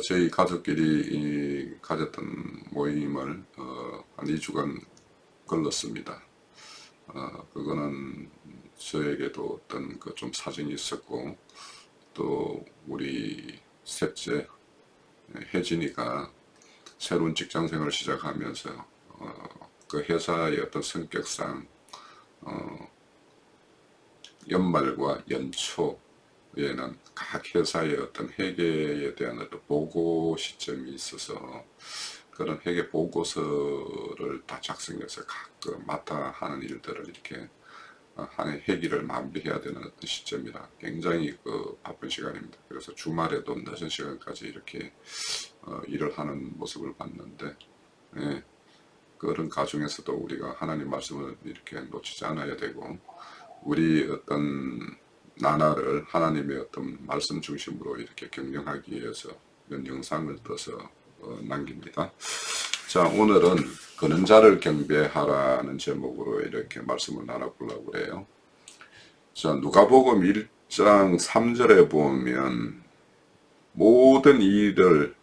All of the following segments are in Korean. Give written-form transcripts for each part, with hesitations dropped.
저희 가족끼리 가졌던 모임을 한 2주간 걸렀습니다. 그거는 저에게도 어떤 그 좀 사정이 있었고, 또 우리 셋째 혜진이가 새로운 직장 생활을 시작하면서 그 회사의 어떤 성격상 연말과 연초에는 각 회사의 어떤 회계에 대한 어떤 보고 시점이 있어서 그런 회계 보고서를 다 작성해서 각 그 맡아 하는 일들을 이렇게 한 해 회기를 마무리해야 되는 어떤 시점이라 굉장히 그 바쁜 시간입니다. 그래서 주말에도 늦은 시간까지 이렇게 일을 하는 모습을 봤는데, 예, 그런 가중에서도 우리가 하나님 말씀을 이렇게 놓치지 않아야 되고, 우리 어떤 나날을 하나님의 어떤 말씀 중심으로 이렇게 경영하기 위해서 이런 영상을 떠서 남깁니다. 자, 오늘은 그는 자를 경배하라는 제목으로 이렇게 말씀을 나눠보려고 그래요. 자, 누가복음 1장 3절에 보면 모든 일을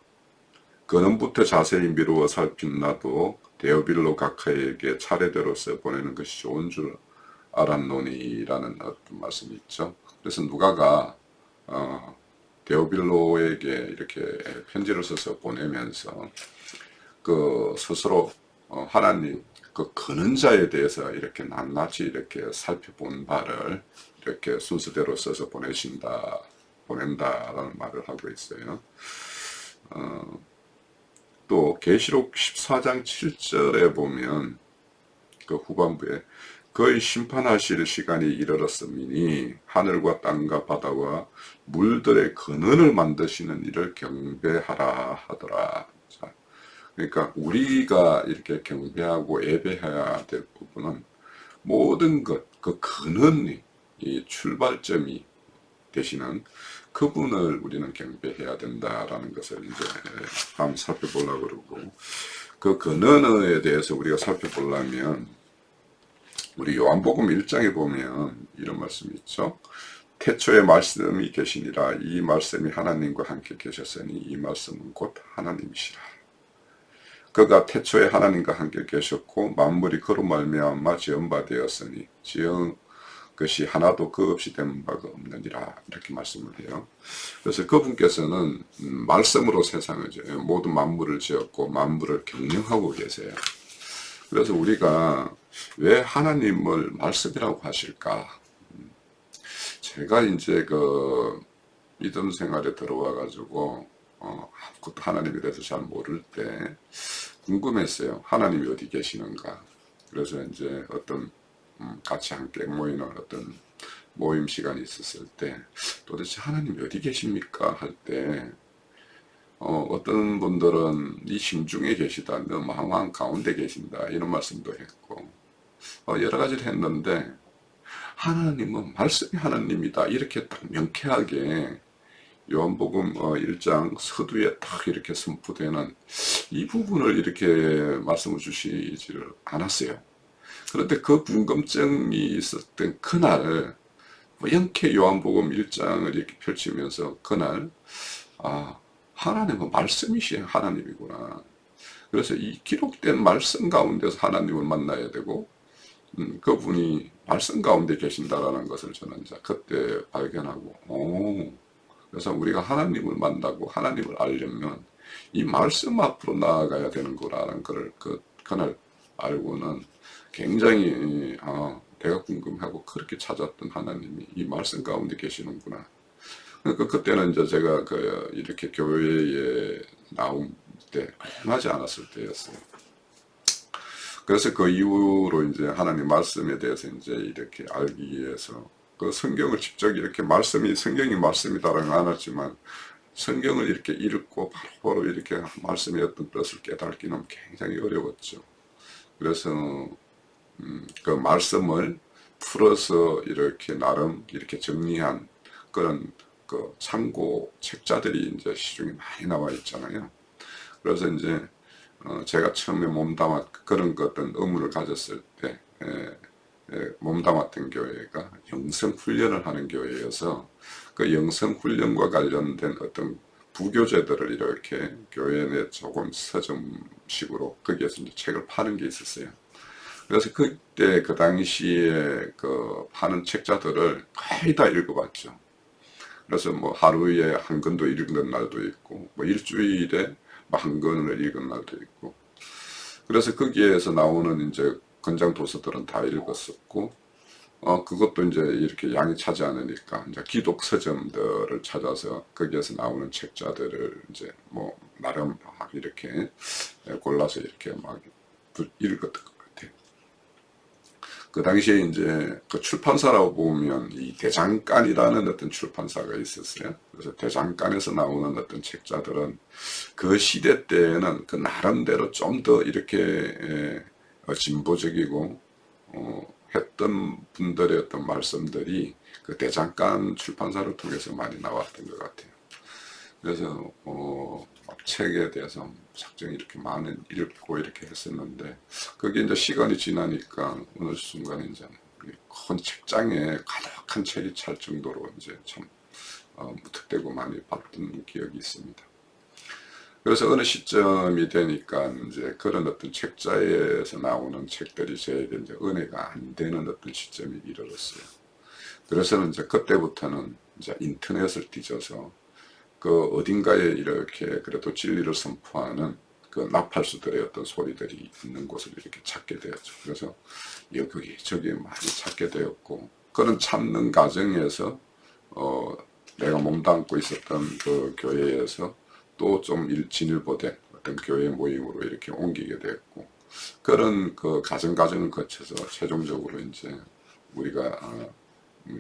근원부터 자세히 미루어 살핀 나도 데오빌로 각하에게 차례대로 써보내는 것이 좋은 줄 알았노니라는 어떤 말씀이 있죠. 그래서 누가가 데오빌로에게 이렇게 편지를 써서 보내면서 그 스스로 하나님 그 근원자에 대해서 이렇게 낱낱이 이렇게 살펴본 바를 이렇게 순서대로 써서 보낸다라는 말을 하고 있어요. 또 계시록 14장 7절에 보면 그 후반부에 그의 심판하실 시간이 이르렀음이니 하늘과 땅과 바다와 물들의 근원을 만드시는 이를 경배하라 하더라. 자, 그러니까 우리가 이렇게 경배하고 예배해야 될 부분은 모든 것, 그 근원이 이 출발점이 되시는 그분을 우리는 경배해야 된다라는 것을 이제 한번 살펴보려고 그러고, 그 근원에 대해서 우리가 살펴보려면 우리 요한복음 1장에 보면 이런 말씀이 있죠. 태초에 말씀이 계시니라. 이 말씀이 하나님과 함께 계셨으니 이 말씀은 곧 하나님이시라. 그가 태초에 하나님과 함께 계셨고 만물이 그로 말미암아 지은 바 되었으니 지은 것이 하나도 그 없이 된 바가 없느니라. 이렇게 말씀을 해요. 그래서 그분께서는 말씀으로 세상을 모든 만물을 지었고 만물을 경영하고 계세요. 그래서 우리가 왜 하나님을 말씀이라고 하실까? 제가 이제 그 믿음 생활에 들어와 가지고 아무것도 하나님에 대해서 잘 모를 때 궁금했어요. 하나님이 어디 계시는가? 그래서 이제 어떤 같이 함께 모이는 어떤 모임 시간이 있었을 때 도대체 하나님이 어디 계십니까? 할 때 어떤 분들은 네 심중에 계시다, 너 마음 가운데 계신다 이런 말씀도 했고 여러 가지를 했는데 하나님은 말씀이 하나님이다 이렇게 딱 명쾌하게 요한복음 1장 서두에 딱 이렇게 선포되는 이 부분을 이렇게 말씀을 주시지를 않았어요. 그런데 그 궁금증이 있었던 그날 영케 요한복음 1장을 이렇게 펼치면서 그날 하나님은 말씀이신 하나님이구나. 그래서 이 기록된 말씀 가운데서 하나님을 만나야 되고 그분이 말씀 가운데 계신다라는 것을 저는 이제 그때 발견하고 그래서 우리가 하나님을 만나고 하나님을 알려면 이 말씀 앞으로 나아가야 되는 거라는 것을 그날 알고는 굉장히 내가 궁금하고 그렇게 찾았던 하나님이 이 말씀 가운데 계시는구나. 그러니까 그때는 이제 제가 이렇게 교회에 나온 때 얼마 하지 않았을 때였어요. 그래서 그 이후로 이제 하나님 말씀에 대해서 이제 이렇게 알기 위해서 그 성경을 직접 이렇게 성경이 말씀이다라는 안 했지만 성경을 이렇게 읽고 바로 이렇게 말씀의 어떤 뜻을 깨닫기는 굉장히 어려웠죠. 그래서 그 말씀을 풀어서 이렇게 나름 이렇게 정리한 그런 그 참고 책자들이 이제 시중에 많이 나와 있잖아요. 그래서 이제 제가 처음에 그런 어떤 의무를 가졌을 때 몸담았던 교회가 영성훈련을 하는 교회여서 그 영성훈련과 관련된 어떤 부교재들을 이렇게 교회 내 조금 서점식으로 거기에서 이제 책을 파는 게 있었어요. 그래서 그때 그 당시에 그 파는 책자들을 거의 다 읽어봤죠. 그래서 뭐 하루에 한 권도 읽은 날도 있고, 뭐 일주일에 뭐 한 권을 읽은 날도 있고, 그래서 거기에서 나오는 이제 권장 도서들은 다 읽었었고, 그것도 이제 이렇게 양이 차지 않으니까 이제 기독 서점들을 찾아서 거기에서 나오는 책자들을 이제 뭐 나름 막 이렇게 골라서 이렇게 막 읽었던 것 같아요. 그 당시에 이제 그 출판사라고 보면 이 대장간이라는 어떤 출판사가 있었어요. 그래서 대장간에서 나오는 어떤 책자들은 그 시대 때에는 그 나름대로 좀 더 이렇게 진보적이고 했던 분들의 어떤 말씀들이 그 대장간 출판사를 통해서 많이 나왔던 것 같아요. 그래서 책에 대해서 작정이 이렇게 많이 읽고 이렇게 했었는데, 그게 이제 시간이 지나니까 어느 순간에 이제 큰 책장에 가득한 책이 찰 정도로 이제 참 무턱대고 많이 봤던 기억이 있습니다. 그래서 어느 시점이 되니까 이제 그런 어떤 책자에서 나오는 책들이 저에게 이제 은혜가 안 되는 어떤 시점이 이르렀어요. 그래서 이제 그때부터는 이제 인터넷을 뒤져서 그 어딘가에 이렇게 그래도 진리를 선포하는 그 나팔수들의 어떤 소리들이 있는 곳을 이렇게 찾게 되었죠. 그래서 여기 저기 많이 찾게 되었고, 그런 찾는 과정에서 내가 몸담고 있었던 그 교회에서 또 좀 진일보된 어떤 교회 모임으로 이렇게 옮기게 됐고, 그런 그 과정을 거쳐서 최종적으로 이제 우리가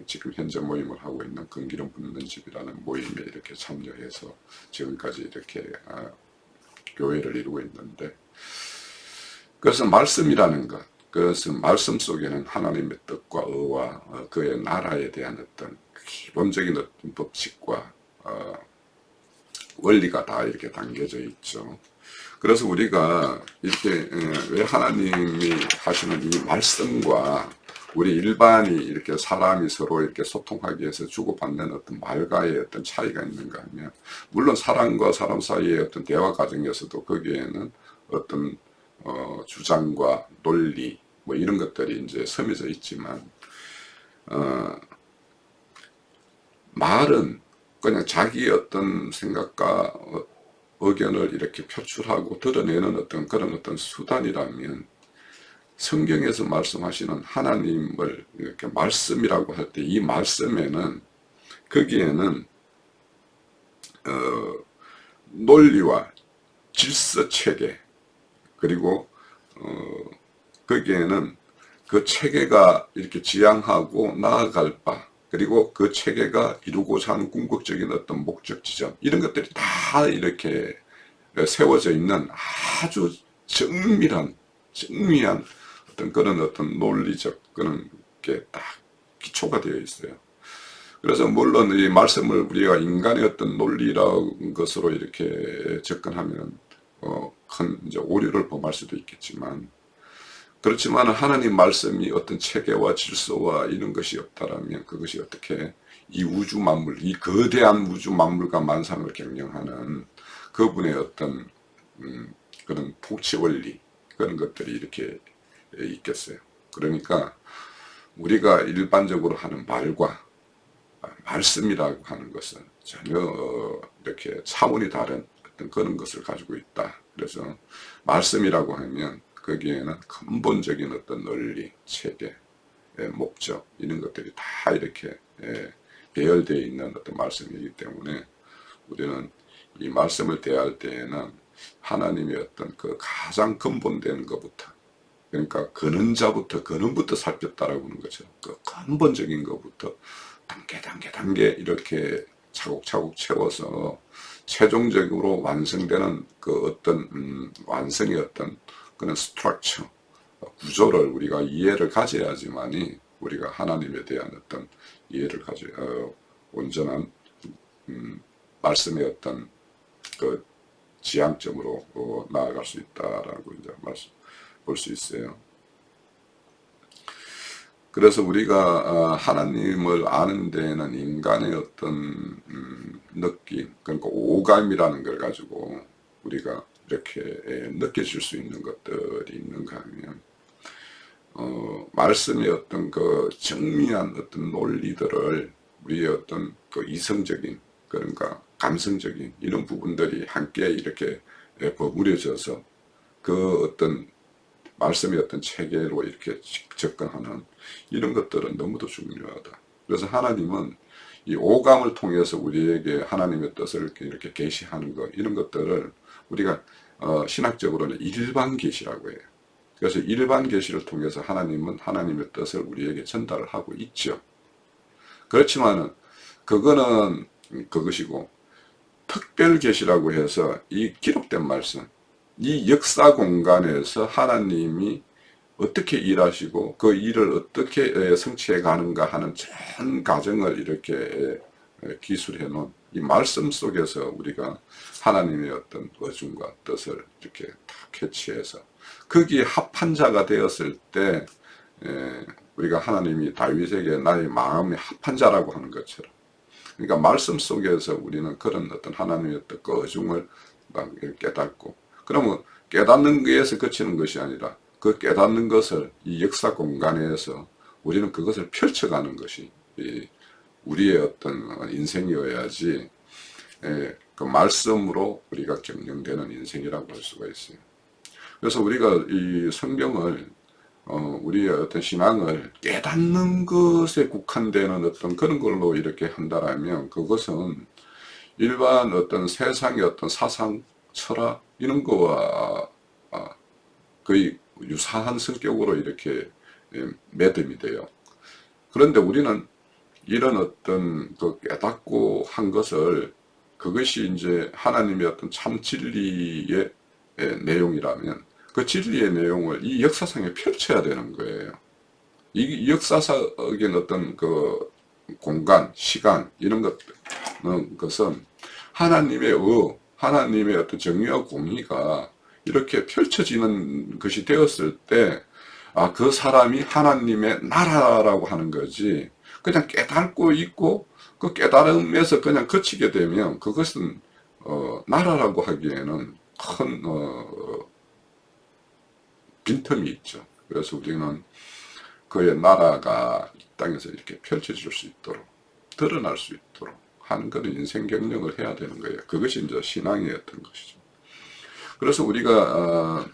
지금 현재 모임을 하고 있는 건기름 붓는 집이라는 모임에 이렇게 참여해서 지금까지 이렇게 교회를 이루고 있는데, 그래서 말씀이라는 것, 그것은 말씀 속에는 하나님의 뜻과 의와 그의 나라에 대한 어떤 기본적인 어떤 법칙과 원리가 다 이렇게 담겨져 있죠. 그래서 우리가 이렇게 왜 하나님이 하시는 이 말씀과 우리 일반이 이렇게 사람이 서로 이렇게 소통하기 위해서 주고받는 어떤 말과의 어떤 차이가 있는가 하면, 물론 사람과 사람 사이의 어떤 대화 과정에서도 거기에는 어떤 주장과 논리 뭐 이런 것들이 이제 섬해져 있지만, 말은 그냥 자기 어떤 생각과 의견을 이렇게 표출하고 드러내는 어떤 그런 어떤 수단이라면, 성경에서 말씀하시는 하나님을 이렇게 말씀이라고 할 때 이 말씀에는 거기에는 논리와 질서 체계, 그리고 거기에는 그 체계가 이렇게 지향하고 나아갈 바, 그리고 그 체계가 이루고자 하는 궁극적인 어떤 목적 지점, 이런 것들이 다 이렇게 세워져 있는 아주 정밀한 어떤 그런 어떤 논리적 그런 게 딱 기초가 되어 있어요. 그래서 물론 이 말씀을 우리가 인간의 어떤 논리라는 것으로 이렇게 접근하면 큰 이제 오류를 범할 수도 있겠지만, 그렇지만 하나님 말씀이 어떤 체계와 질서와 이런 것이 없다라면 그것이 어떻게 이 우주 만물, 이 거대한 우주 만물과 만상을 경영하는 그분의 어떤 그런 통치 원리, 그런 것들이 이렇게 있겠어요. 그러니까 우리가 일반적으로 하는 말과 말씀이라고 하는 것은 전혀 이렇게 차원이 다른 어떤 그런 것을 가지고 있다. 그래서 말씀이라고 하면 거기에는 근본적인 어떤 논리, 체계, 목적 이런 것들이 다 이렇게 배열되어 있는 어떤 말씀이기 때문에, 우리는 이 말씀을 대할 때에는 하나님의 어떤 그 가장 근본되는 것부터, 그러니까 근원부터 살폈다라고 하는 거죠. 그 근본적인 것부터 단계 이렇게 차곡차곡 채워서 최종적으로 완성되는 그 어떤 완성의 어떤 그런 스트럭처, 구조를 우리가 이해를 가져야지만이 우리가 하나님에 대한 어떤 이해를 온전한 말씀의 어떤 그 지향점으로 나아갈 수 있다라고 이제 볼 수 있어요. 그래서 우리가 하나님을 아는 데에는 인간의 어떤 느낌, 그러니까 오감이라는 걸 가지고 우리가 이렇게 느껴질 수 있는 것들이 있는가 하면 말씀의 어떤 그 정밀한 어떤 논리들을 우리의 어떤 그 이성적인, 그러니까 감성적인 이런 부분들이 함께 이렇게 버무려져서 그 어떤 말씀의 어떤 체계로 이렇게 접근하는 이런 것들은 너무도 중요하다. 그래서 하나님은 이 오감을 통해서 우리에게 하나님의 뜻을 이렇게 계시하는 것, 이런 것들을 우리가 신학적으로는 일반 계시라고 해요. 그래서 일반 계시를 통해서 하나님은 하나님의 뜻을 우리에게 전달을 하고 있죠. 그렇지만은 그거는 그것이고, 특별 계시라고 해서 이 기록된 말씀, 이 역사 공간에서 하나님이 어떻게 일하시고 그 일을 어떻게 성취해 가는가 하는 전 과정을 이렇게 기술해 놓은 이 말씀 속에서 우리가 하나님의 어떤 의중과 뜻을 이렇게 다 캐치해서 거기에 합한 자가 되었을 때 우리가 하나님이 다윗에게 나의 마음의 합한 자라고 하는 것처럼, 그러니까 말씀 속에서 우리는 그런 어떤 하나님의 어떤 의중을 막 깨닫고, 그러면 깨닫는 것에서 그치는 것이 아니라 그 깨닫는 것을 이 역사 공간에서 우리는 그것을 펼쳐가는 것이 우리의 어떤 인생이어야지 그 말씀으로 우리가 경영되는 인생이라고 할 수가 있어요. 그래서 우리가 이 성경을 우리의 어떤 신앙을 깨닫는 것에 국한되는 어떤 그런 걸로 이렇게 한다라면 그것은 일반 어떤 세상의 어떤 사상, 철학 이런 거와 거의 유사한 성격으로 이렇게 매듭이 돼요. 그런데 우리는 이런 어떤 그 깨닫고 한 것을, 그것이 이제 하나님의 어떤 참 진리의 내용이라면 그 진리의 내용을 이 역사상에 펼쳐야 되는 거예요. 이 역사적인 어떤 그 공간, 시간 이런 것은 하나님의 어떤 정의와 공의가 이렇게 펼쳐지는 것이 되었을 때, 그 사람이 하나님의 나라라고 하는 거지, 그냥 깨닫고 있고 그 깨달음에서 그냥 그치게 되면 그것은 나라라고 하기에는 큰 빈틈이 있죠. 그래서 우리는 그의 나라가 이 땅에서 이렇게 펼쳐질 수 있도록, 드러날 수 있도록 하는 그런 인생 경영을 해야 되는 거예요. 그것이 이제 신앙의 어떤 것이죠. 그래서 우리가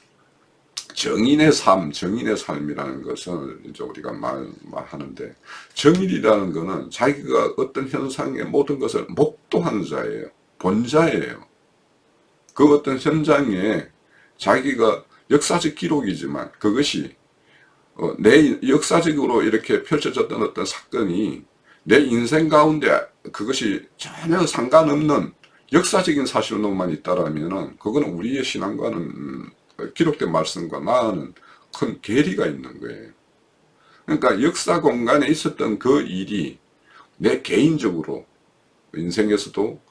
정인의 삶이라는 것을 이제 우리가 말하는데, 정인이라는 것은 자기가 어떤 현상의 모든 것을 목도하는 자예요. 본자예요. 그 어떤 현장에 자기가 역사적 기록이지만 그것이 내 역사적으로 이렇게 펼쳐졌던 어떤 사건이 내 인생 가운데 그것이 전혀 상관없는 역사적인 사실로만 있다라면은 그거는 우리의 신앙과는 기록된 말씀과 나는 큰 괴리가 있는 거예요. 그러니까 역사 공간에 있었던 그 일이 내 개인적으로 인생에서도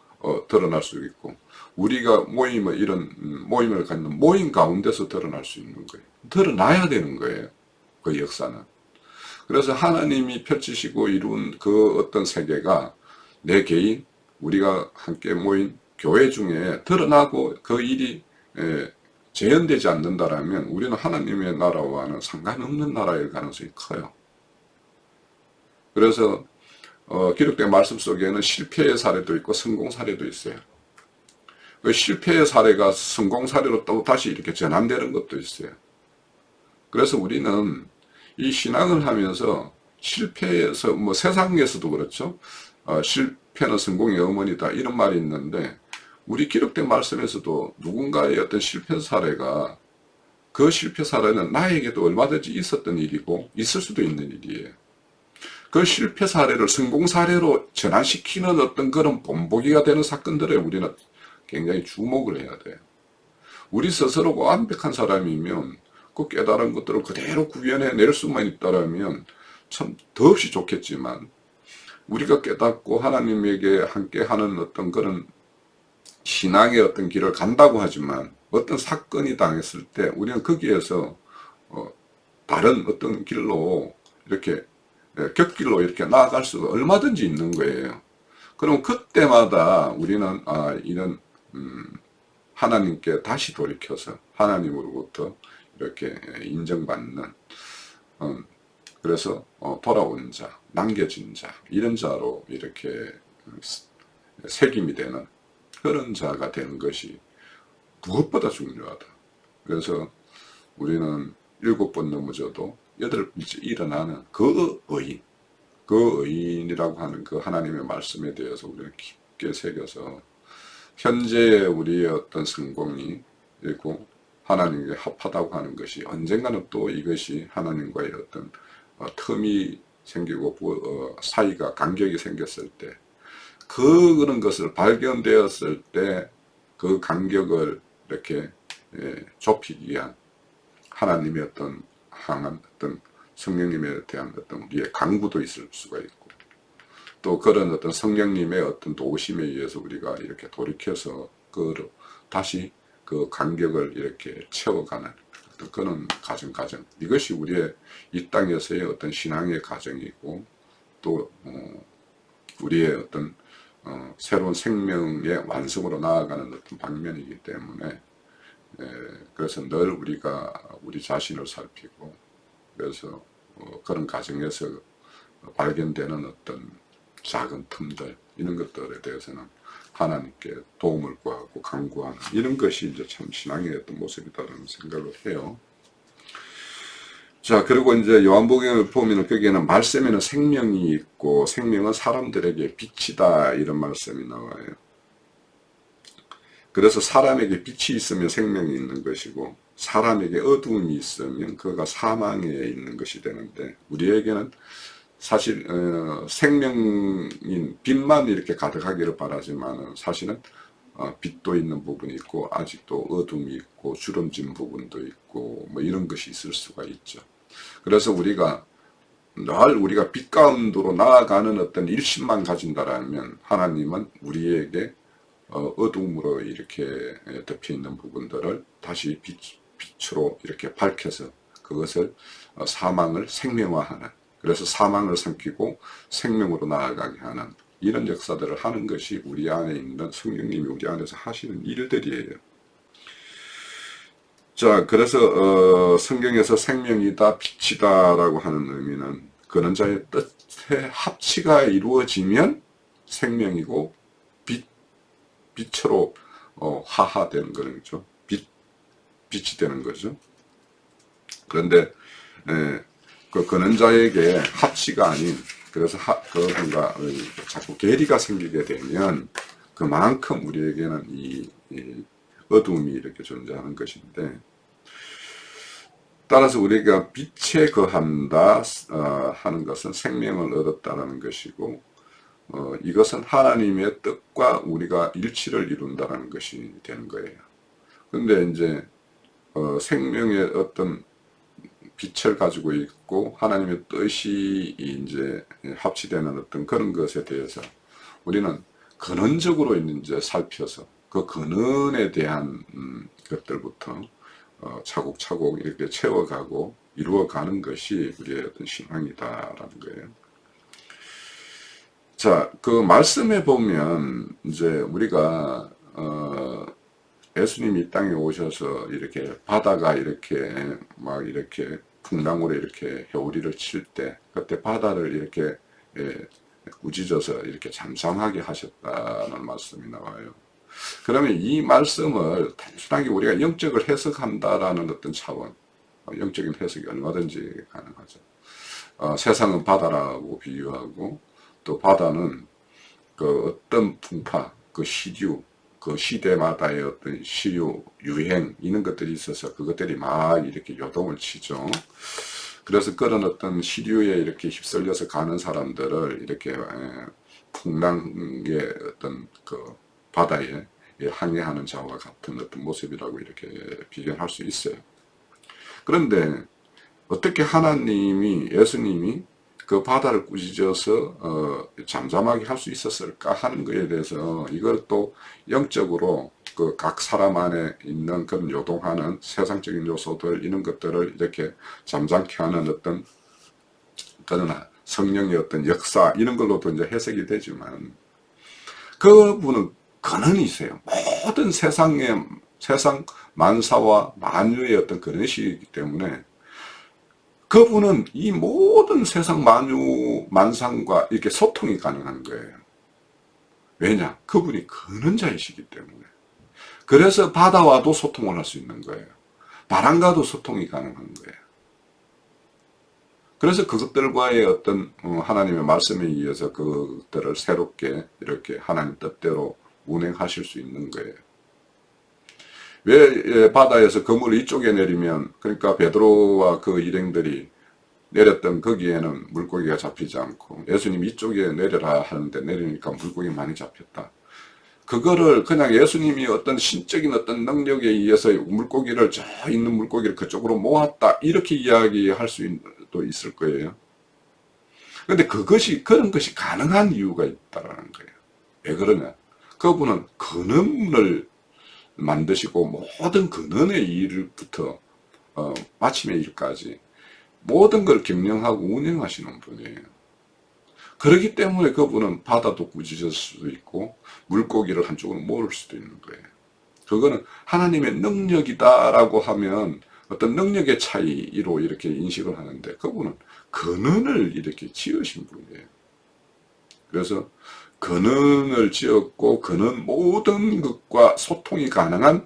드러날 수 있고, 우리가 이런 모임을 갖는 모임 가운데서 드러날 수 있는 거예요. 드러나야 되는 거예요. 그 역사는. 그래서 하나님이 펼치시고 이룬 그 어떤 세계가 내 개인, 우리가 함께 모인 교회 중에 드러나고 그 일이 재현되지 않는다라면 우리는 하나님의 나라와는 상관없는 나라일 가능성이 커요. 그래서 기록된 말씀 속에는 실패의 사례도 있고 성공 사례도 있어요. 그 실패의 사례가 성공 사례로 또 다시 이렇게 전환되는 것도 있어요. 그래서 우리는 이 신앙을 하면서 실패에서, 세상에서도 그렇죠. 실패는 성공의 어머니다 이런 말이 있는데, 우리 기록된 말씀에서도 누군가의 어떤 실패 사례가, 그 실패 사례는 나에게도 얼마든지 있었던 일이고 있을 수도 있는 일이에요. 그 실패 사례를 성공 사례로 전환시키는 어떤 그런 본보기가 되는 사건들에 우리는 굉장히 주목을 해야 돼요. 우리 스스로가 완벽한 사람이면 그 깨달은 것들을 그대로 구현해 낼 수만 있다면 참 더없이 좋겠지만, 우리가 깨닫고 하나님에게 함께 하는 어떤 그런 신앙의 어떤 길을 간다고 하지만 어떤 사건이 당했을 때 우리는 거기에서 다른 어떤 길로 이렇게 곁길로 이렇게 나아갈 수가 얼마든지 있는 거예요. 그럼 그때마다 우리는 이런 하나님께 다시 돌이켜서 하나님으로부터 이렇게 인정받는 그래서 돌아온 자, 남겨진 자, 이런 자로 이렇게 색임이 되는 그런 자가 되는 것이 무엇보다 중요하다. 그래서 우리는 7번 넘어져도 8번째 일어나는 그 의인, 그 의인이라고 하는 그 하나님의 말씀에 대해서 우리는 깊게 새겨서 현재 우리의 어떤 성공이 있고 하나님께 합하다고 하는 것이 언젠가는 또 이것이 하나님과의 어떤 틈이 생기고 사이가 간격이 생겼을 때 그런 것을 발견되었을 때 그 간격을 이렇게 좁히기 위한 하나님의 어떤 항한 어떤 성령님에 대한 어떤 우리의 강구도 있을 수가 있고 또 그런 어떤 성령님의 어떤 도우심에 의해서 우리가 이렇게 돌이켜서 다시 그 간격을 이렇게 채워가는 어떤 그런 과정 이것이 우리의 이 땅에서의 어떤 신앙의 과정이고 또 우리의 어떤 새로운 생명의 완성으로 나아가는 어떤 방면이기 때문에 그래서 늘 우리가 우리 자신을 살피고 그래서 그런 과정에서 발견되는 어떤 작은 틈들 이런 것들에 대해서는 하나님께 도움을 구하고 간구하는 이런 것이 이제 참 신앙의 어떤 모습이다라는 생각을 해요. 자, 그리고 이제 요한복음을 보면 거기에는 말씀에는 생명이 있고 생명은 사람들에게 빛이다 이런 말씀이 나와요. 그래서 사람에게 빛이 있으면 생명이 있는 것이고 사람에게 어두움이 있으면 그가 사망에 있는 것이 되는데 우리에게는 사실 생명인 빛만 이렇게 가득하기를 바라지만 사실은 빛도 있는 부분이 있고 아직도 어둠이 있고 주름진 부분도 있고 뭐 이런 것이 있을 수가 있죠. 그래서 우리가 늘 우리가 빛 가운데로 나아가는 어떤 일심만 가진다라면 하나님은 우리에게 어둠으로 이렇게 덮여 있는 부분들을 다시 빛으로 이렇게 밝혀서 그것을 사망을 생명화하는 그래서 사망을 삼키고 생명으로 나아가게 하는 이런 역사들을 하는 것이 우리 안에 있는 성령님이 우리 안에서 하시는 일들이에요. 자, 그래서 성경에서 생명이다, 빛이다 라고 하는 의미는 그런 자의 뜻의 합치가 이루어지면 생명이고 빛으로 화하되는 거죠. 빛이 되는 거죠. 그런데 그 근원자에게 합치가 아닌 그래서 뭔가 자꾸 괴리가 생기게 되면 그만큼 우리에게는 이 어두움이 이렇게 존재하는 것인데 따라서 우리가 빛에 거한다 하는 것은 생명을 얻었다라는 것이고 이것은 하나님의 뜻과 우리가 일치를 이룬다는 것이 되는 거예요. 근데 이제 생명의 어떤 빛을 가지고 있고 하나님의 뜻이 이제 합치되는 어떤 그런 것에 대해서 우리는 근원적으로 이제 살펴서 그 근원에 대한 것들부터 차곡차곡 이렇게 채워가고 이루어가는 것이 우리의 어떤 신앙이다라는 거예요. 자, 그 말씀에 보면 이제 우리가 예수님이 이 땅에 오셔서 이렇게 바다가 이렇게 막 이렇게 풍랑으로 이렇게 회오리를 칠 때 그때 바다를 이렇게 우짖어서 이렇게 잠잠하게 하셨다는 말씀이 나와요. 그러면 이 말씀을 단순하게 우리가 영적을 해석한다라는 어떤 차원, 영적인 해석이 얼마든지 가능하죠. 세상은 바다라고 비유하고 또 바다는 그 어떤 풍파, 그 시류, 그 시대마다의 어떤 시류, 유행 이런 것들이 있어서 그것들이 막 이렇게 요동을 치죠. 그래서 그런 어떤 시류에 이렇게 휩쓸려서 가는 사람들을 이렇게 풍랑의 어떤 그 바다에 항해하는 자와 같은 어떤 모습이라고 이렇게 비견할 수 있어요. 그런데 어떻게 하나님이 예수님이 그 바다를 꾸짖어서 잠잠하게 할 수 있었을까 하는 것에 대해서 이걸 또 영적으로 그 각 사람 안에 있는 그런 요동하는 세상적인 요소들 이런 것들을 이렇게 잠잠케 하는 어떤 그런 성령의 어떤 역사 이런 걸로도 이제 해석이 되지만 그분은 근원이세요. 모든 세상 만사와 만유의 어떤 근원이시기 때문에 그분은 이 모든 세상 만상과 이렇게 소통이 가능한 거예요. 왜냐? 그분이 근원자이시기 때문에. 그래서 바다와도 소통을 할 수 있는 거예요. 바람과도 소통이 가능한 거예요. 그래서 그것들과의 어떤 하나님의 말씀에 의해서 그것들을 새롭게 이렇게 하나님 뜻대로 운행하실 수 있는 거예요. 왜 바다에서 그물을 이쪽에 내리면 그러니까 베드로와 그 일행들이 내렸던 거기에는 물고기가 잡히지 않고 예수님 이쪽에 내려라 하는데 내리니까 물고기 많이 잡혔다. 그거를 그냥 예수님이 어떤 신적인 어떤 능력에 의해서 물고기를 저 있는 물고기를 그쪽으로 모았다 이렇게 이야기할 수도 있을 거예요. 근데 그런 것이 가능한 이유가 있다라는 거예요. 왜 그러냐? 그분은 근원을 만드시고 모든 근원의 일부터 마침의 일까지 모든 걸 경영하고 운영하시는 분이에요. 그렇기 때문에 그분은 바다도 꾸짖을 수도 있고 물고기를 한쪽으로 모을 수도 있는 거예요. 그거는 하나님의 능력이다라고 하면 어떤 능력의 차이로 이렇게 인식을 하는데 그분은 근원을 이렇게 지으신 분이에요. 그래서 근원을 지었고 근원 모든 것과 소통이 가능한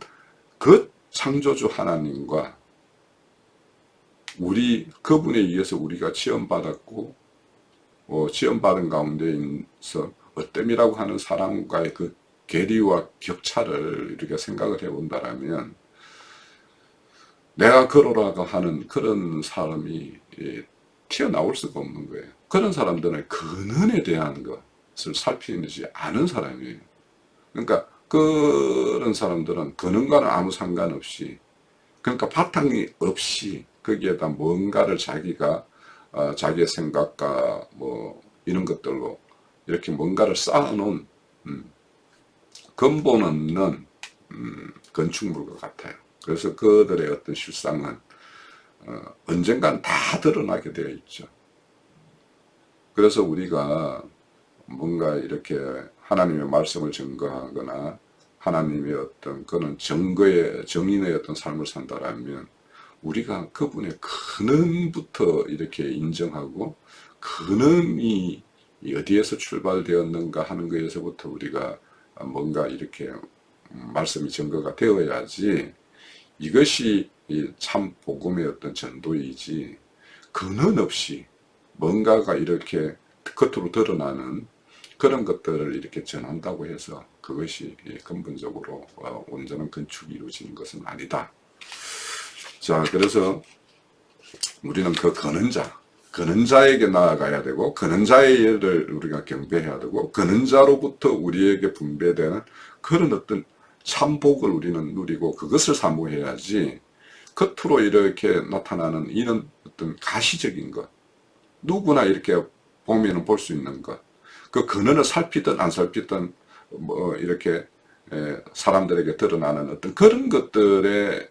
그 창조주 하나님과 그분에 의해서 우리가 지원받았고 지원받은 가운데서 어땜이라고 하는 사람과의 그 괴리와 격차를 이렇게 생각을 해본다라면 내가 그러라고 하는 그런 사람이 튀어나올 수가 없는 거예요. 그런 사람들은 근원에 대한 것을 살피지 않은 사람이에요. 그러니까 그런 사람들은 근원과는 아무 상관없이 그러니까 바탕이 없이 거기에다 뭔가를 자기가 자기의 생각과 뭐 이런 것들로 이렇게 뭔가를 쌓아놓은 근본 없는 건축물과 같아요. 그래서 그들의 어떤 실상은 언젠간 다 드러나게 되어 있죠. 그래서 우리가 뭔가 이렇게 하나님의 말씀을 증거하거나 하나님의 어떤 그런 정인의 어떤 삶을 산다라면 우리가 그분의 근원부터 이렇게 인정하고 근원이 어디에서 출발되었는가 하는 것에서부터 우리가 뭔가 이렇게 말씀이 증거가 되어야지 이것이 참 복음의 어떤 전도이지 근원 없이 뭔가가 이렇게 겉으로 드러나는 그런 것들을 이렇게 전한다고 해서 그것이 근본적으로 온전한 건축이 이루어지는 것은 아니다. 자, 그래서 우리는 그 근원자에게 나아가야 되고 근원자의 일을 우리가 경배해야 되고 근원자로부터 우리에게 분배되는 그런 어떤 참복을 우리는 누리고 그것을 사모해야지 겉으로 이렇게 나타나는 이런 어떤 가시적인 것 누구나 이렇게 보면은 볼 수 있는 것 그 근원을 살피든 안 살피든 뭐 이렇게 사람들에게 드러나는 어떤 그런 것들에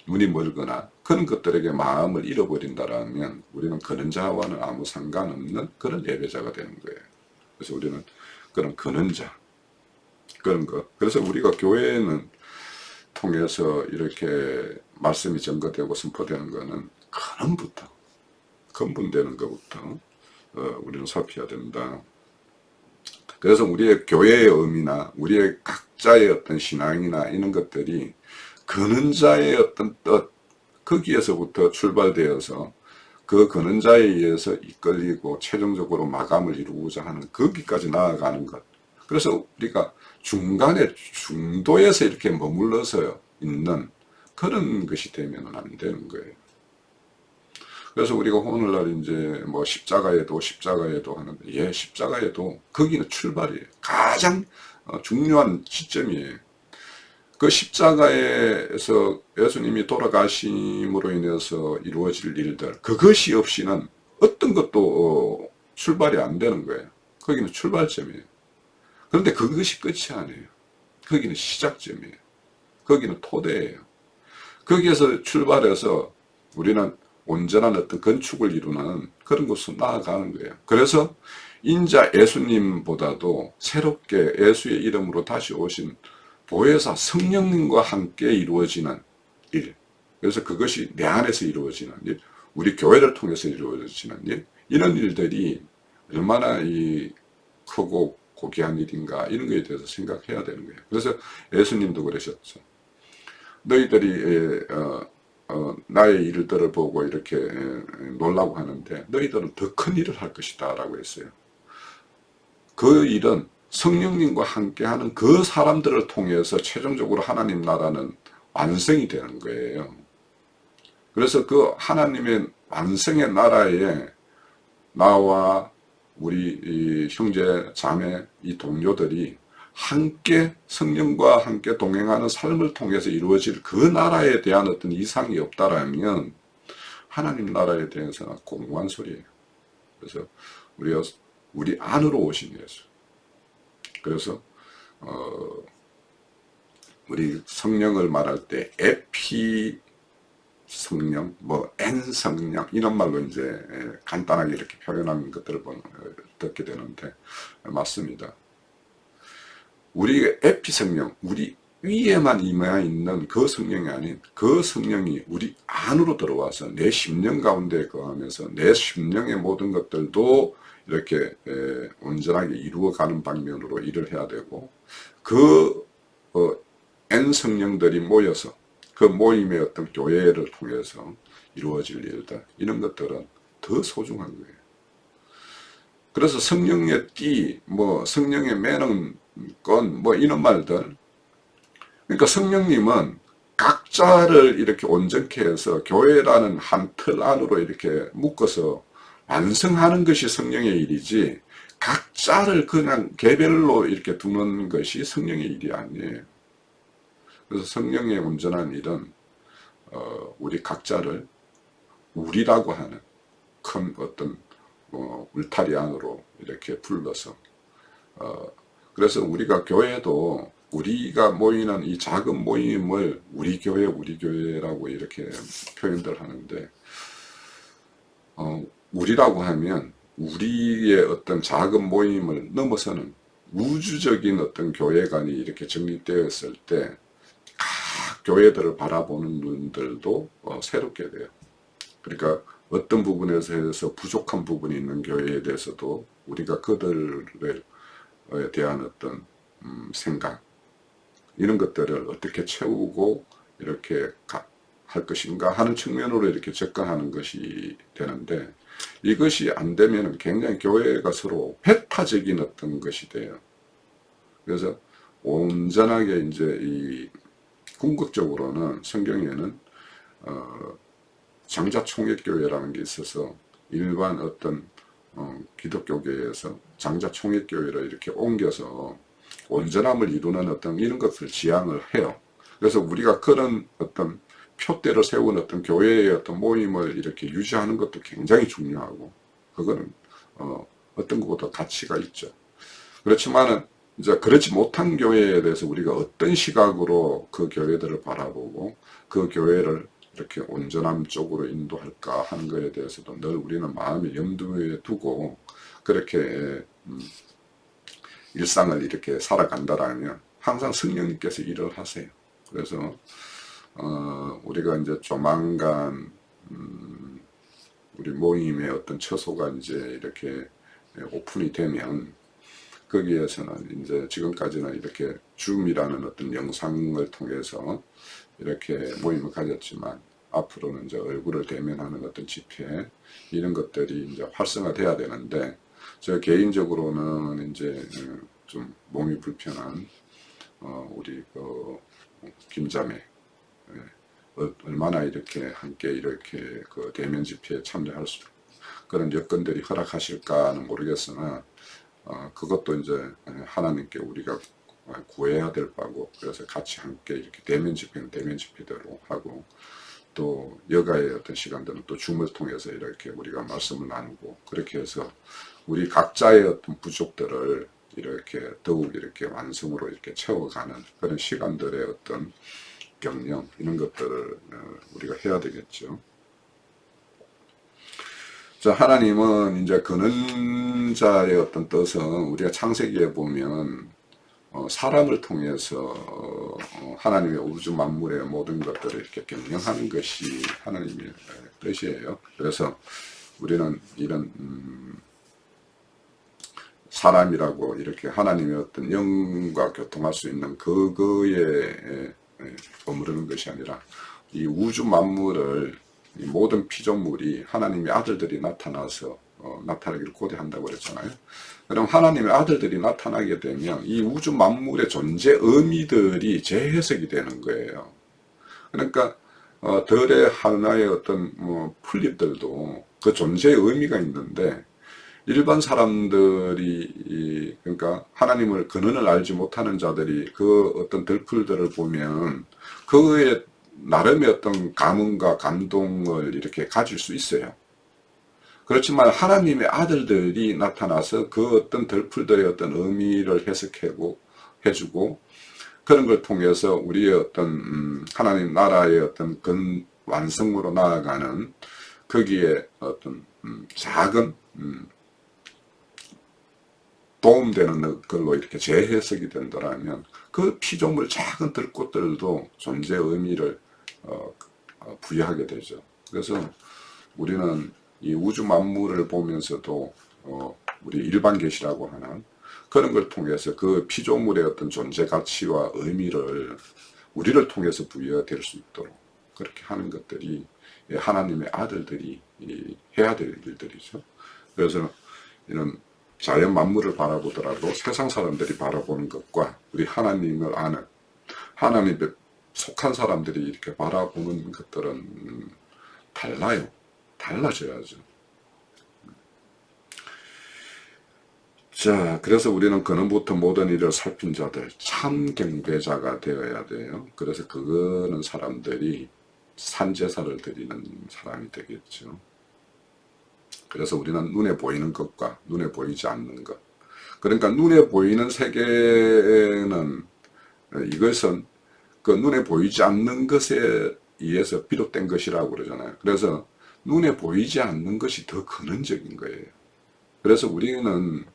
눈이 멀거나 그런 것들에게 마음을 잃어버린다라면 우리는 근원자와는 아무 상관없는 그런 예배자가 되는 거예요. 그래서 우리는 그런 근원자 그런 것. 그래서 우리가 교회는 통해서 이렇게 말씀이 전거되고 선포되는 것은 근본되는 것부터 우리는 살펴야 된다. 그래서 우리의 교회의 의미나 우리의 각자의 어떤 신앙이나 이런 것들이 근원자의 어떤 뜻 거기에서부터 출발되어서 그 근원자에 의해서 이끌리고 최종적으로 마감을 이루고자 하는 거기까지 나아가는 것. 그래서 우리가 중간에 중도에서 이렇게 머물러서 있는 그런 것이 되면 안 되는 거예요. 그래서 우리가 오늘날 이제 뭐 십자가에도 하는데 십자가에도 거기는 출발이에요. 가장 중요한 시점이에요. 그 십자가에서 예수님이 돌아가심으로 인해서 이루어질 일들 그것이 없이는 어떤 것도 출발이 안 되는 거예요. 거기는 출발점이에요. 그런데 그것이 끝이 아니에요. 거기는 시작점이에요. 거기는 토대예요. 거기에서 출발해서 우리는 온전한 어떤 건축을 이루는 그런 곳으로 나아가는 거예요. 그래서 인자 예수님보다도 새롭게 예수의 이름으로 다시 오신 보혜사 성령님과 함께 이루어지는 일. 그래서 그것이 내 안에서 이루어지는 일, 우리 교회를 통해서 이루어지는 일, 이런 일들이 얼마나 이 크고 고귀한 일인가, 이런 거에 대해서 생각해야 되는 거예요. 그래서 예수님도 그러셨죠. 너희들이 나의 일들을 보고 이렇게 놀라고 하는데 너희들은 더 큰 일을 할 것이다 라고 했어요. 그 일은 성령님과 함께하는 그 사람들을 통해서 최종적으로 하나님 나라는 완성이 되는 거예요. 그래서 그 하나님의 완성의 나라에 나와 우리 형제, 자매, 이 동료들이 함께 성령과 함께 동행하는 삶을 통해서 이루어질 그 나라에 대한 어떤 이상이 없다라면 하나님 나라에 대해서는 공무한 소리예요. 그래서 우리 안으로 오신 예수. 그래서 우리 성령을 말할 때 에피 성령, N 성령, 이런 말로 이제 간단하게 이렇게 표현하는 것들을 듣게 되는데, 맞습니다. 우리 에피 성령, 우리 위에만 임해 있는 그 성령이 아닌 그 성령이 우리 안으로 들어와서 내 심령 가운데 거하면서 내 심령의 모든 것들도 이렇게 온전하게 이루어가는 방면으로 일을 해야 되고, 그 N 성령들이 모여서 그 모임의 어떤 교회를 통해서 이루어질 일들, 이런 것들은 더 소중한 거예요. 그래서 성령의 띠, 성령의 매는 건, 이런 말들. 그러니까 성령님은 각자를 이렇게 온전케 해서 교회라는 한 틀 안으로 이렇게 묶어서 완성하는 것이 성령의 일이지, 각자를 그냥 개별로 이렇게 두는 것이 성령의 일이 아니에요. 그래서 성령의 온전한 일은 우리 각자를 우리라고 하는 큰 어떤 울타리 안으로 이렇게 불러서 그래서 우리가 교회도 우리가 모이는 이 작은 모임을 우리 교회라고 이렇게 표현들 하는데, 우리라고 하면 우리의 어떤 작은 모임을 넘어서는 우주적인 어떤 교회관이 이렇게 정립되었을 때 각 교회들을 바라보는 눈들도 새롭게 돼요. 그러니까 어떤 부분에서 해서 부족한 부분이 있는 교회에 대해서도 우리가 그들에 대한 어떤 생각, 이런 것들을 어떻게 채우고 이렇게 할 것인가 하는 측면으로 이렇게 접근하는 것이 되는데, 이것이 안 되면 굉장히 교회가 서로 배타적인 어떤 것이 돼요. 그래서 온전하게 이제 이 궁극적으로는 성경에는 장자총회교회라는 게 있어서 일반 어떤 기독교계에서 장자총회교회를 이렇게 옮겨서 온전함을 이루는 어떤 이런 것을 지향을 해요. 그래서 우리가 그런 어떤 표대를 세운 어떤 교회의 어떤 모임을 이렇게 유지하는 것도 굉장히 중요하고, 그거는 어떤 것보다 가치가 있죠. 그렇지만은 이제 그렇지 못한 교회에 대해서 우리가 어떤 시각으로 그 교회들을 바라보고 그 교회를 이렇게 온전함 쪽으로 인도할까 하는 것에 대해서도 늘 우리는 마음에 염두에 두고 그렇게 일상을 이렇게 살아간다라면 항상 성령님께서 일을 하세요. 그래서 우리가 이제 조만간 우리 모임의 어떤 처소가 이제 이렇게 오픈이 되면 거기에서는 이제 지금까지는 이렇게 줌이라는 어떤 영상을 통해서 이렇게 모임을 가졌지만, 앞으로는 이제 얼굴을 대면하는 어떤 집회, 이런 것들이 이제 활성화돼야 되는데, 저 개인적으로는 이제 좀 몸이 불편한 우리 김자매, 얼마나 이렇게 함께 이렇게 그 대면 집회에 참여할 수 그런 여건들이 허락하실까는 모르겠으나, 그것도 이제 하나님께 우리가 구해야 될 바고, 그래서 같이 함께 이렇게 대면 집회는 대면 집회대로 하고, 또 여가의 어떤 시간들은 또 줌을 통해서 이렇게 우리가 말씀을 나누고, 그렇게 해서 우리 각자의 어떤 부족들을 이렇게 더욱 이렇게 완성으로 이렇게 채워가는 그런 시간들의 어떤 경영, 이런 것들을 우리가 해야 되겠죠. 자, 하나님은 이제 근원자의 어떤 뜻은 우리가 창세기에 보면 사람을 통해서 하나님의 우주 만물의 모든 것들을 이렇게 경영하는 것이 하나님의 뜻이에요. 그래서 우리는 이런 사람이라고 이렇게 하나님의 어떤 영과 교통할 수 있는 그거에 머무르는 것이 아니라 이 우주 만물을 이 모든 피조물이 하나님의 아들들이 나타나서 나타나기를 고대한다고 그랬잖아요. 그럼 하나님의 아들들이 나타나게 되면 이 우주 만물의 존재 의미들이 재해석이 되는 거예요. 그러니까 덜의 하나의 어떤 풀잎들도 그 존재의 의미가 있는데 일반 사람들이 그러니까 하나님을 근원을 알지 못하는 자들이 그 어떤 들풀들을 보면 그의 나름의 어떤 감흥과 감동을 이렇게 가질 수 있어요. 그렇지만 하나님의 아들들이 나타나서 그 어떤 들풀들의 어떤 의미를 해주고 그런 걸 통해서 우리의 어떤 하나님 나라의 어떤 완성으로 나아가는 거기에 어떤 작은 도움되는 걸로 이렇게 재해석이 된다면 그 피조물 작은 들꽃들도 존재의 의미를 부여하게 되죠. 그래서 우리는 이 우주 만물을 보면서도 우리 일반 계시라고 하는 그런 걸 통해서 그 피조물의 어떤 존재 가치와 의미를 우리를 통해서 부여될 수 있도록 그렇게 하는 것들이 하나님의 아들들이 해야 될 일들이죠. 그래서 이런 자연 만물을 바라보더라도 세상 사람들이 바라보는 것과 우리 하나님을 아는 하나님에 속한 사람들이 이렇게 바라보는 것들은 달라요. 달라져야죠. 자, 그래서 우리는 근원부터 모든 일을 살핀 자들, 참 경배자가 되어야 돼요. 그래서 그거는 사람들이 산제사를 드리는 사람이 되겠죠. 그래서 우리는 눈에 보이는 것과 눈에 보이지 않는 것. 그러니까 눈에 보이는 세계는 이것은 그 눈에 보이지 않는 것에 의해서 비롯된 것이라고 그러잖아요. 그래서 눈에 보이지 않는 것이 더 근원적인 거예요. 그래서 우리는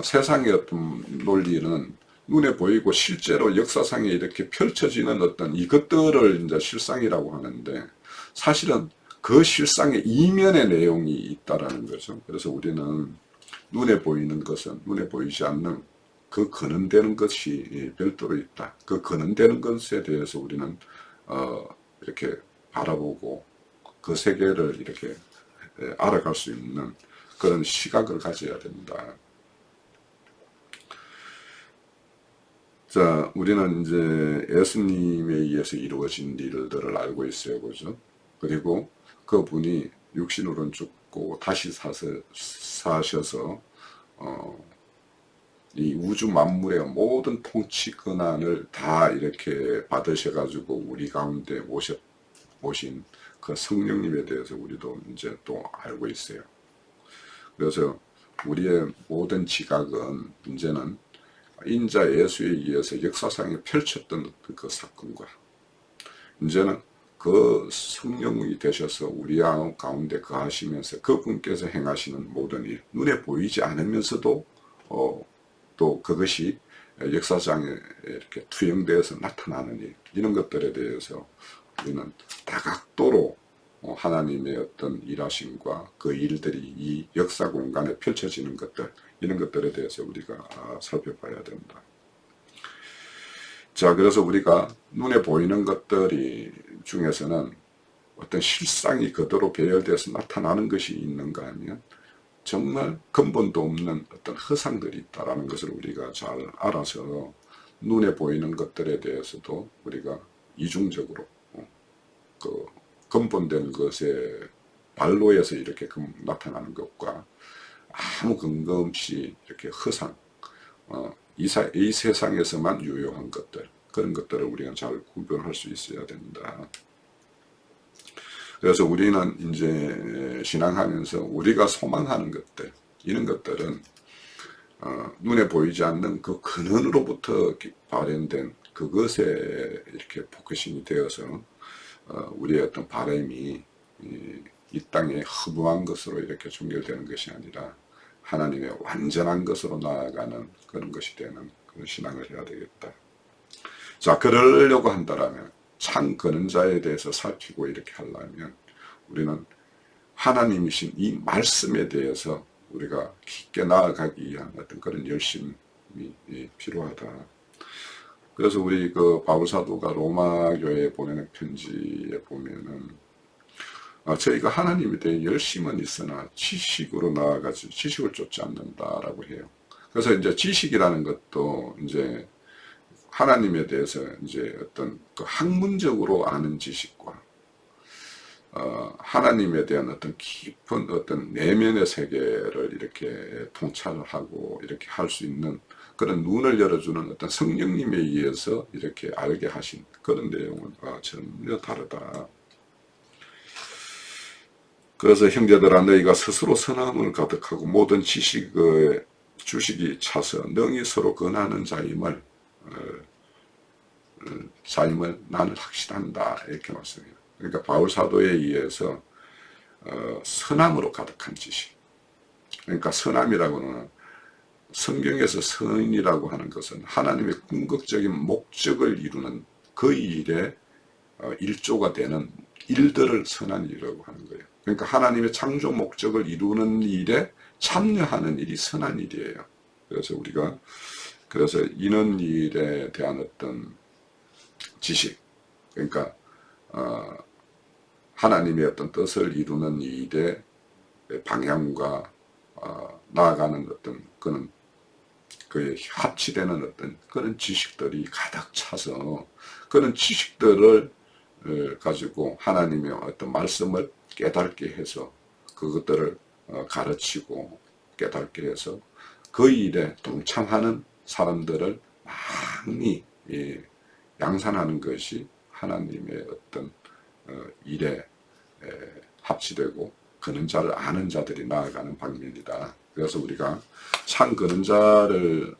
세상의 어떤 논리는 눈에 보이고 실제로 역사상에 이렇게 펼쳐지는 어떤 이것들을 이제 실상이라고 하는데 사실은 그 실상의 이면의 내용이 있다라는 거죠. 그래서 우리는 눈에 보이는 것은 눈에 보이지 않는 그 근원되는 것이 별도로 있다. 그 근원되는 것에 대해서 우리는 이렇게 바라보고 그 세계를 이렇게 알아갈 수 있는 그런 시각을 가져야 된다. 자, 우리는 이제 예수님에 의해서 이루어진 일들을 알고 있어요, 그죠? 그리고 그분이 육신으로는 죽고 다시 사셔서 이 우주 만물의 모든 통치 권한을 다 이렇게 받으셔가지고 우리 가운데 오신 그 성령님에 대해서 우리도 이제 또 알고 있어요. 그래서 우리의 모든 지각은 이제는 인자 예수에 의해서 역사상에 펼쳤던 그 사건과 이제는 그 성령이 되셔서 우리 가운데 거하시면서 그분께서 행하시는 모든 일, 눈에 보이지 않으면서도 또 그것이 역사상에 이렇게 투영되어서 나타나는 일, 이런 것들에 대해서 우리는 다각도로 하나님의 어떤 일하심과 그 일들이 이 역사 공간에 펼쳐지는 것들, 이런 것들에 대해서 우리가 살펴봐야 된다. 자, 그래서 우리가 눈에 보이는 것들이 중에서는 어떤 실상이 그대로 배열돼서 나타나는 것이 있는가 하면 정말 근본도 없는 어떤 허상들이 있다라는 것을 우리가 잘 알아서 눈에 보이는 것들에 대해서도 우리가 이중적으로 그 근본된 것에 반로에서 이렇게 나타나는 것과 아무 근거 없이 이렇게 허상, 이 세상에서만 유효한 것들, 그런 것들을 우리가 잘 구별할 수 있어야 된다. 그래서 우리는 이제 신앙하면서 우리가 소망하는 것들, 이런 것들은 눈에 보이지 않는 그 근원으로부터 발현된 그것에 이렇게 포커싱이 되어서 우리의 어떤 바람이 이 땅에 허무한 것으로 이렇게 종결되는 것이 아니라 하나님의 완전한 것으로 나아가는 그런 것이 되는 그런 신앙을 해야 되겠다. 자, 그러려고 한다면 참 그런 자에 대해서 살피고 이렇게 하려면 우리는 하나님이신 이 말씀에 대해서 우리가 깊게 나아가기 위한 어떤 그런 열심이 필요하다. 그래서 우리 그 바울 사도가 로마 교회에 보내는 편지에 보면은 저희가 하나님에 대해 열심은 있으나 지식으로 나아가지 지식을 쫓지 않는다라고 해요. 그래서 이제 지식이라는 것도 이제 하나님에 대해서 이제 어떤 그 학문적으로 아는 지식과 하나님에 대한 어떤 깊은 어떤 내면의 세계를 이렇게 통찰을 하고 이렇게 할 수 있는 그런 눈을 열어주는 어떤 성령님에 의해서 이렇게 알게 하신 그런 내용은 전혀 다르다. 그래서 형제들아 너희가 스스로 선함을 가득하고 모든 지식의 주식이 차서 능히 서로 권하는 자임을 나는 확신한다 이렇게 말씀해요. 그러니까 바울 사도에 의해서 선함으로 가득한 지식. 그러니까 선함이라고는 성경에서 선이라고 하는 것은 하나님의 궁극적인 목적을 이루는 그 일에 일조가 되는 일들을 선한 일이라고 하는 거예요. 그러니까 하나님의 창조 목적을 이루는 일에 참여하는 일이 선한 일이에요. 그래서 우리가 이런 일에 대한 어떤 지식, 그러니까 하나님의 어떤 뜻을 이루는 일의 방향과 나아가는 어떤 그에 합치되는 어떤 그런 지식들이 가득 차서 그런 지식들을 가지고 하나님의 어떤 말씀을 깨닫게 해서 그것들을 가르치고 깨닫게 해서 그 일에 동참하는 사람들을 많이 양산하는 것이 하나님의 어떤 일에 합치되고 그는 자를 아는 자들이 나아가는 방면이다. 그래서 우리가 참 그는 자를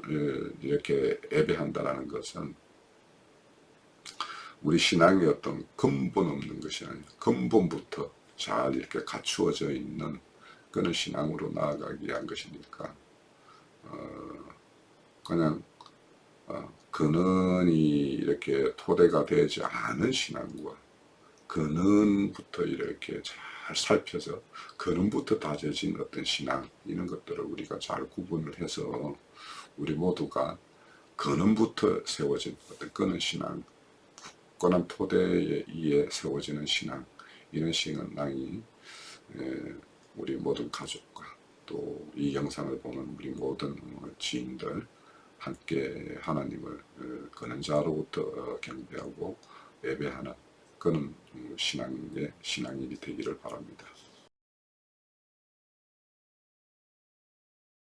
이렇게 예배한다라는 것은 우리 신앙의 어떤 근본 없는 것이 아니라 근본부터 잘 이렇게 갖추어져 있는 그런 신앙으로 나아가기 위한 것이니까 그냥 근원이 이렇게 토대가 되지 않은 신앙과 근원부터 이렇게 잘 살펴서 근원부터 다져진 어떤 신앙 이런 것들을 우리가 잘 구분을 해서 우리 모두가 근원부터 세워진 어떤 근원 신앙, 굳건한 토대에 의해 세워지는 신앙 이런 신앙이 우리 모든 가족과 또 이 영상을 보는 우리 모든 지인들 함께 하나님을 그는 자로부터 경배하고 예배하는 그런 신앙이 되기를 바랍니다.